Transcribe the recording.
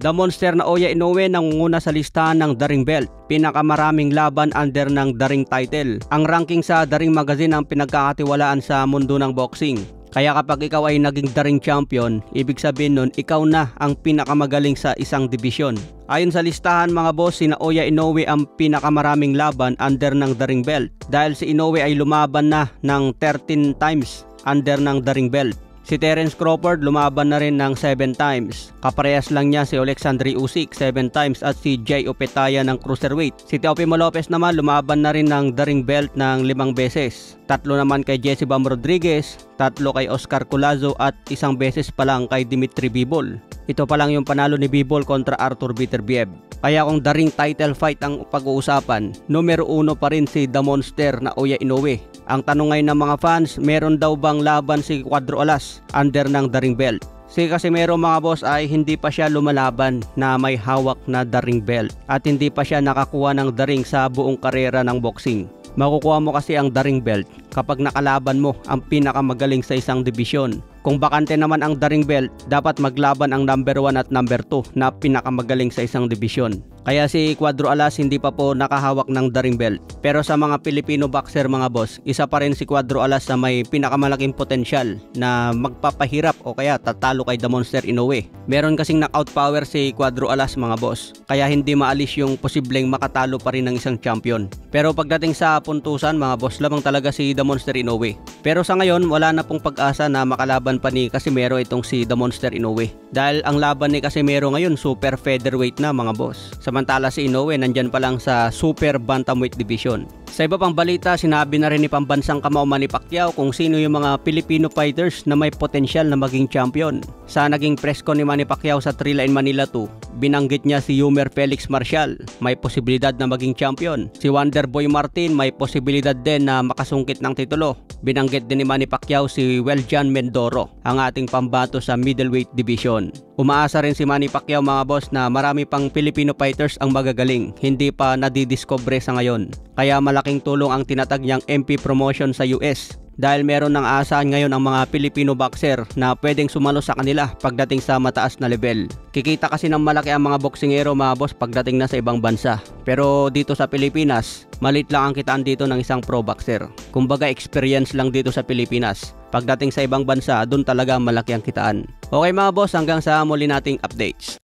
The Monster na Oya Inoue nangunguna sa listahan ng The Ring Belt. Pinakamaraming laban under ng The Ring title. Ang ranking sa The Ring Magazine ang pinagkakatiwalaan sa mundo ng boxing. Kaya kapag ikaw ay naging The Ring champion, ibig sabihin nun ikaw na ang pinakamagaling sa isang dibisyon. Ayon sa listahan mga boss, sina Oya Inoue ang pinakamaraming laban under ng The Ring Belt. Dahil si Inoue ay lumaban na ng 13 times under ng The Ring Belt. Si Terence Crawford lumaban na rin ng 7 times. Kaparehas lang niya si Alexandre Usyk 7 times at si Jay Opetaia ng cruiserweight. Si Teofimo Lopez naman lumaban na rin ng The Ring Belt ng 5 beses. 3 naman kay Jesse Bam Rodriguez, 3 kay Oscar Collazo at 1 beses pa lang kay Dimitri Bivol. Ito pa lang yung panalo ni Bivol kontra Arthur Beterbiev. Kaya kung The Ring title fight ang pag-uusapan, numero 1 pa rin si The Monster na Oya Inoue. Ang tanong ngayon ng mga fans, meron daw bang laban si Cuadro Alas under ng The Ring Belt? Si Casimero mga boss ay hindi pa siya lumalaban na may hawak na The Ring Belt at hindi pa siya nakakuha ng The Ring sa buong karera ng boxing. Makukuha mo kasi ang The Ring Belt kapag nakalaban mo ang pinakamagaling sa isang dibisyon. Kung bakante naman ang The Ring Belt, dapat maglaban ang number 1 at number 2 na pinakamagaling sa isang dibisyon. Kaya si Cuadro Alas hindi pa po nakahawak ng The Ring Belt. Pero sa mga Pilipino boxer mga boss, isa pa rin si Cuadro Alas na may pinakamalaking potensyal na magpapahirap o kaya tatalo kay The Monster Inoue. Meron kasing knockout power si Cuadro Alas mga boss, kaya hindi maalis yung posibleng makatalo pa rin ng isang champion. Pero pagdating sa puntusan mga boss, lamang talaga si The Monster Inoue. Pero sa ngayon wala na pong pag-asa na makalaban pa ni Casimero itong si The Monster Inoue. Dahil ang laban ni Casimero ngayon super featherweight na mga boss. Samantala si Inoue nandyan pa lang sa super bantamweight division. Sa iba pang balita, sinabi na rin ni pambansang kamao Manny Pacquiao kung sino yung mga Filipino fighters na may potensyal na maging champion. Sa naging press con ni Manny Pacquiao sa Trilla in Manila 2, binanggit niya si Yumer Felix Marcial, may posibilidad na maging champion. Si Wonderboy Martin may posibilidad din na makasungkit ng titulo. Binanggit din ni Manny Pacquiao si Weljan Mendoro, ang ating pambato sa middleweight division. Umaasa rin si Manny Pacquiao mga boss na marami pang Filipino fighters ang magagaling, hindi pa nadidiscover sa ngayon. Kaya malaking tulong ang tinatag niyang MP promotion sa US dahil meron ng aasahan ngayon ang mga Filipino boxer na pwedeng sumalo sa kanila pagdating sa mataas na level. Kikita kasi ng malaki ang mga boksingero mga boss pagdating na sa ibang bansa. Pero dito sa Pilipinas, malit lang ang kitaan dito ng isang pro boxer. Kumbaga experience lang dito sa Pilipinas. Pagdating sa ibang bansa, doon talaga malaki ang kitaan. Okay mga boss, hanggang sa muli nating updates.